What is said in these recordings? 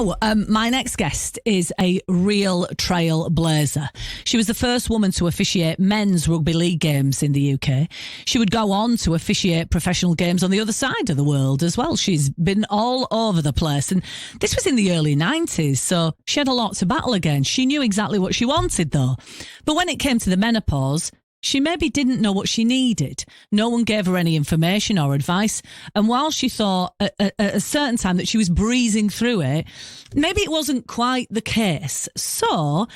Now, my next guest is a real trailblazer. She was the first woman to officiate men's rugby league games in the UK. She would go on to officiate professional games on the other side of the world as well. She's been all over the place. And this was in the early 90s, so she had a lot to battle against. She knew exactly what she wanted, though. But when it came to the menopause, she maybe didn't know what she needed. No one gave her any information or advice. And while she thought at a certain time that she was breezing through it, maybe it wasn't quite the case. So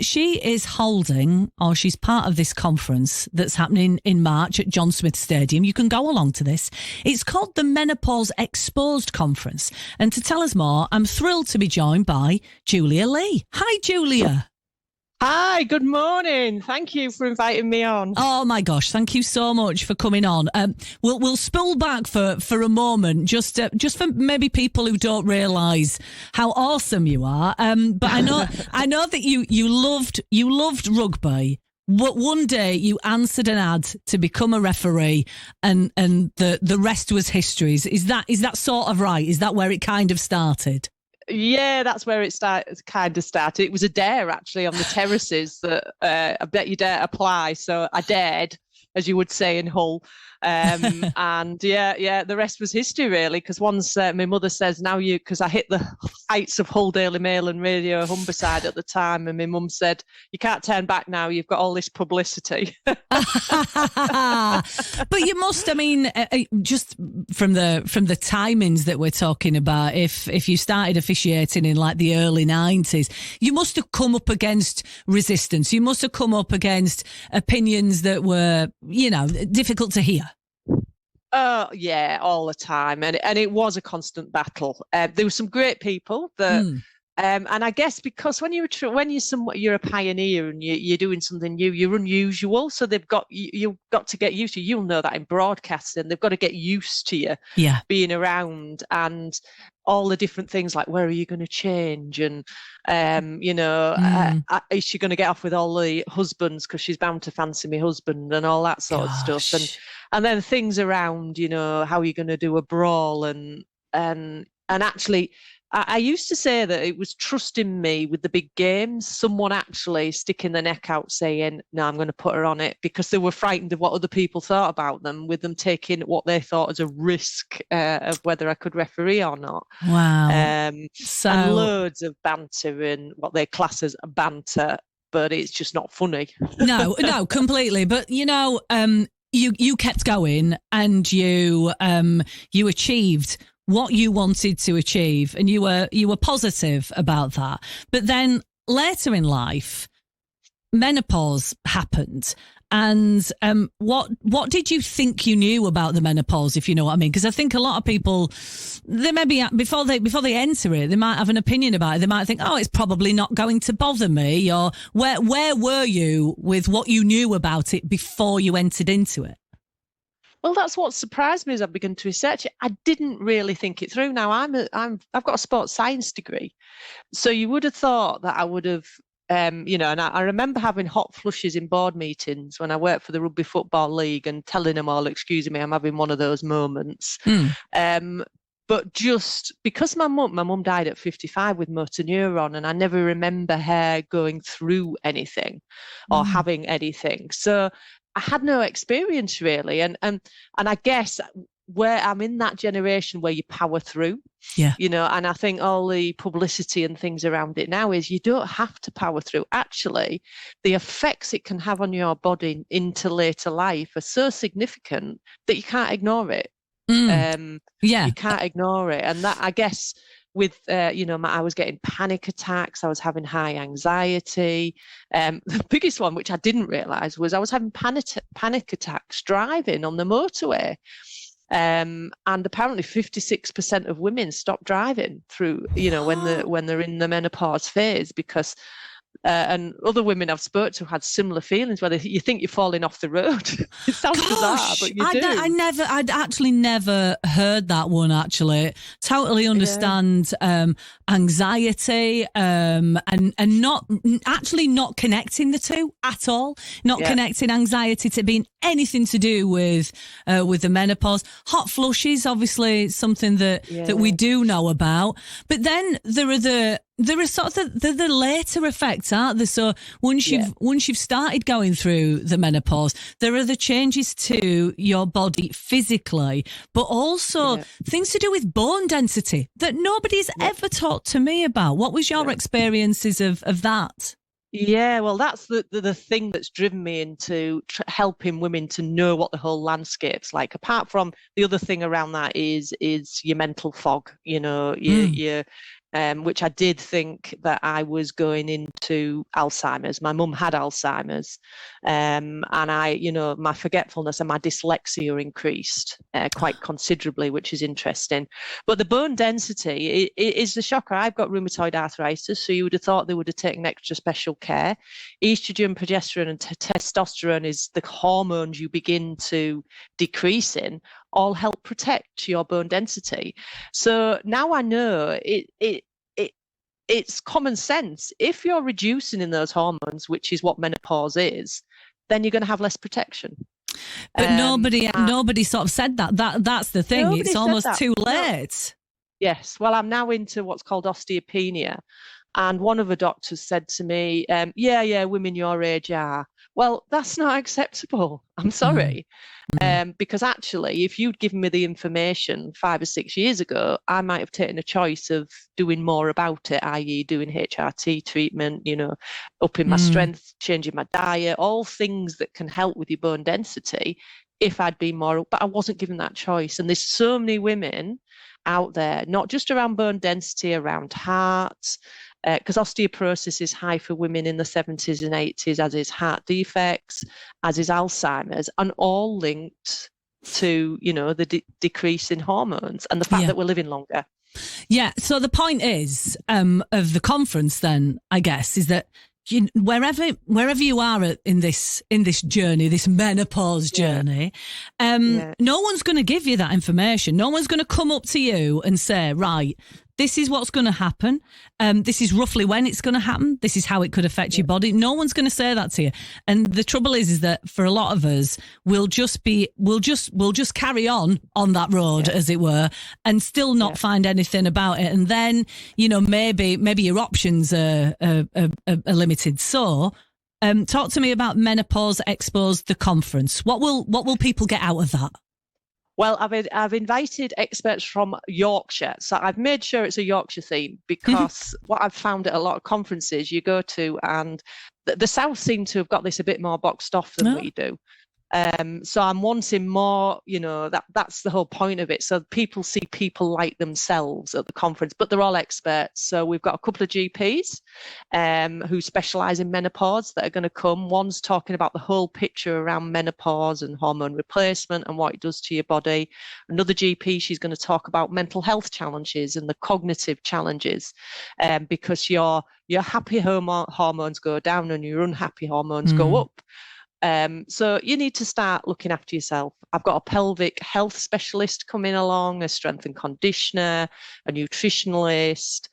she is holding, or she's part of this conference that's happening in March at John Smith Stadium. You can go along to this. It's called the Menopause Exposed Conference. And to tell us more, I'm thrilled to be joined by Julia Lee. Hi, Julia. Hi, good morning. Thank you for inviting me on. Oh my gosh, thank you so much for coming on. We'll spool back for a moment, just for maybe people who don't realise how awesome you are. But I know that you loved rugby. But one day you answered an ad to become a referee, and the rest was history. Is that sort of right? Is that where it kind of started? Yeah, that's where it kind of started. It was a dare, actually, on the terraces that I bet you dare apply. So I dared, as you would say in Hull. And yeah, the rest was history, really, because once my mother says, now because I hit the heights of Hull Daily Mail and Radio Humberside at the time, and my mum said, you can't turn back now, you've got all this publicity. But you must, I mean, just from the timings that we're talking about, if you started officiating in like the early 90s, you must have come up against resistance. You must have come up against opinions that were, difficult to hear. Oh yeah, all the time, and it was a constant battle. There were some great people that, and I guess because when you're a pioneer and you're doing something new, you're unusual. So you've got to get used to. You'll know that in broadcasting, they've got to get used to you being around and all the different things like where are you going to change and is she going to get off with all the husbands because she's bound to fancy my husband and all that sort of stuff and then things around how are you going to do a brawl and actually I used to say that it was trusting me with the big games, someone actually sticking their neck out saying, no, I'm going to put her on it, because they were frightened of what other people thought about them, with them taking what they thought was a risk of whether I could referee or not. Wow. And loads of banter and what they class as banter, but it's just not funny. No, completely. But, you kept going and you achieved what you wanted to achieve, and you were positive about that. But then later in life, menopause happened. And what did you think you knew about the menopause, if you know what I mean? Because I think a lot of people, they maybe before they enter it, they might have an opinion about it. They might think, oh, it's probably not going to bother me. Or where were you with what you knew about it before you entered into it? Well, that's what surprised me as I began to research it. I didn't really think it through. Now I've got a sports science degree, so you would have thought that I would have, and I remember having hot flushes in board meetings when I worked for the Rugby Football League and telling them all, excuse me, I'm having one of those moments. But just because my mum died at 55 with motor neuron, and I never remember her going through anything or having anything. So I had no experience really, and I guess where I'm in that generation where you power through, and I think all the publicity and things around it now is you don't have to power through. Actually, the effects it can have on your body into later life are so significant that you can't ignore it. You can't ignore it, and that, I guess, with I was getting panic attacks, I was having high anxiety. The biggest one, which I didn't realise, was I was having panic attacks driving on the motorway. And apparently 56% of women stop driving through, when they're in the menopause phase, because And other women I've spoke to had similar feelings where you think you're falling off the road. It sounds bizarre, but you do. I'd actually never heard that one, actually. Totally understand anxiety and not connecting the two at all. Not connecting anxiety to being anything to do with the menopause. Hot flushes, obviously, something that we do know about. But then there are sort of the later effects, aren't there? So once you've started going through the menopause, there are the changes to your body physically, but also things to do with bone density that nobody's ever talked to me about. What was your experiences of that? Yeah, well, that's the thing that's driven me into helping women to know what the whole landscape's like. Apart from the other thing around that is your mental fog, your which I did think that I was going into Alzheimer's. My mum had Alzheimer's, and my forgetfulness and my dyslexia increased quite considerably, which is interesting. But the bone density is the shocker. I've got rheumatoid arthritis, so you would have thought they would have taken extra special care. Estrogen, progesterone, and testosterone is the hormones you begin to decrease in, all help protect your bone density. So now I know it's common sense. If you're reducing in those hormones, which is what menopause is, then you're going to have less protection. But nobody sort of said that. That's the thing. It's almost too late. Yes. Well, I'm now into what's called osteopenia. And one of the doctors said to me, women your age are. Well, that's not acceptable. I'm sorry. Because actually, if you'd given me the information 5 or 6 years ago, I might have taken a choice of doing more about it, i.e. doing HRT treatment, upping my strength, changing my diet, all things that can help with your bone density if I'd been more, but I wasn't given that choice. And there's so many women out there, not just around bone density, around heart, because osteoporosis is high for women in the 70s and 80s, as is heart defects, as is Alzheimer's, and all linked to, the decrease in hormones and the fact that we're living longer. Yeah. So the point is of the conference then, I guess, is that wherever you are in this journey, this menopause journey, no one's going to give you that information. No one's going to come up to you and say, right, this is what's going to happen. This is roughly when it's going to happen. This is how it could affect your body. No one's going to say that to you. And the trouble is that for a lot of us, we'll just carry on that road, as it were, and still not find anything about it. And then, maybe your options are limited. So, talk to me about Menopause Exposed, the conference. What will people get out of that? Well, I've invited experts from Yorkshire. So I've made sure it's a Yorkshire theme because what I've found at a lot of conferences you go to, and the South seem to have got this a bit more boxed off than we do. So I'm wanting more, that's the whole point of it. So people see people like themselves at the conference, but they're all experts. So we've got a couple of GPs who specialise in menopause that are going to come. One's talking about the whole picture around menopause and hormone replacement and what it does to your body. Another GP, she's going to talk about mental health challenges and the cognitive challenges, because your happy hormones go down and your unhappy hormones go up. So you need to start looking after yourself. I've got a pelvic health specialist coming along, a strength and conditioner, a nutritionalist,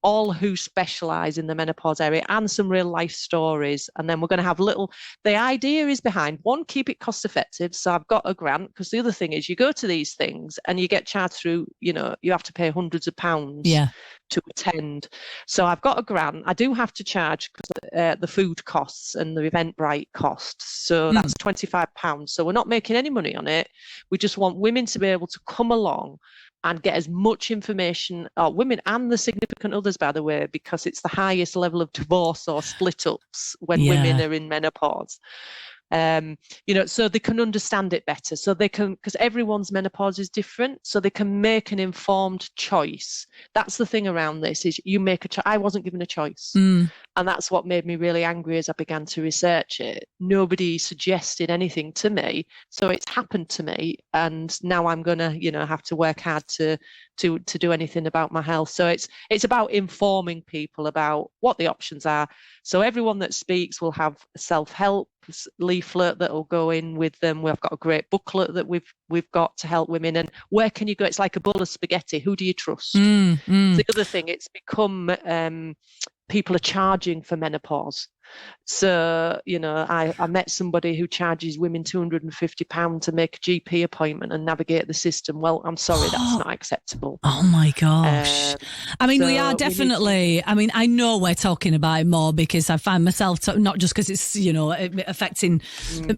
all who specialise in the menopause area, and some real life stories. And then we're going to have the idea is behind, one, keep it cost effective. So I've got a grant, because the other thing is you go to these things and you get charged through, you have to pay hundreds of pounds to attend. So I've got a grant. I do have to charge because the food costs and the Eventbrite costs. So that's £25. So we're not making any money on it. We just want women to be able to come along and get as much information, women and the significant others, by the way, because it's the highest level of divorce or split ups when women are in menopause. So they can understand it better. So they can, because everyone's menopause is different, so they can make an informed choice. That's the thing around this, is you make a choice. I wasn't given a choice. And that's what made me really angry as I began to research it. Nobody suggested anything to me. So it's happened to me. And now I'm going to, have to work hard to do anything about my health. So it's about informing people about what the options are. So everyone that speaks will have a self-help leaflet that will go in with them. We've got a great booklet that we've got to help women. And where can you go? It's like a bowl of spaghetti. Who do you trust? The other thing, it's become people are charging for menopause. So, I met somebody who charges women £250 to make a GP appointment and navigate the system. Well, I'm sorry, that's not acceptable. Oh my gosh. We are definitely, I know we're talking about it more because I find myself, not just because it's, affecting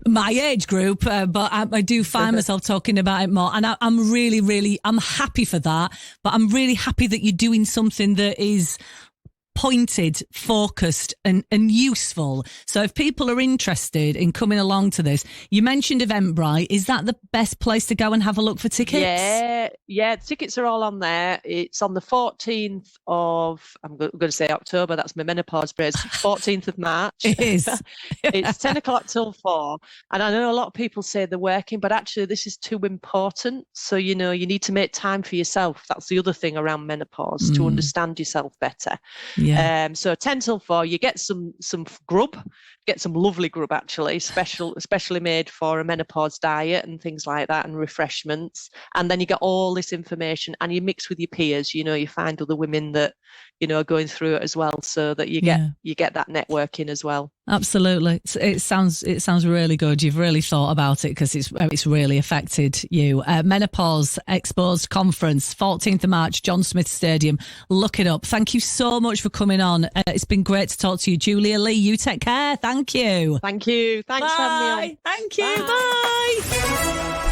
my age group, but I do find myself talking about it more. And I'm really, really, I'm happy for that. But I'm really happy that you're doing something that is pointed, focused and useful. So if people are interested in coming along to this, you mentioned Eventbrite. Is that the best place to go and have a look for tickets? Yeah, tickets are all on there. It's on the 14th of, I'm going to say October, that's my menopause phrase, 14th of March. It is. It's 10 o'clock till 4. And I know a lot of people say they're working, but actually this is too important. So, you need to make time for yourself. That's the other thing around menopause, to understand yourself better. Yeah. So 10 till 4, you get some grub, get some lovely grub actually, especially made for a menopause diet and things like that, and refreshments. And then you get all this information and you mix with your peers, you find other women that, are going through it as well, so that you get that networking as well. Absolutely. It sounds really good. You've really thought about it because it's really affected you. Menopause Exposed Conference, 14th of March, John Smith Stadium. Look it up. Thank you so much for coming on. It's been great to talk to you. Julia Lee, you take care. Thank you. Thank you. Thanks for having me on. Thank you. Bye.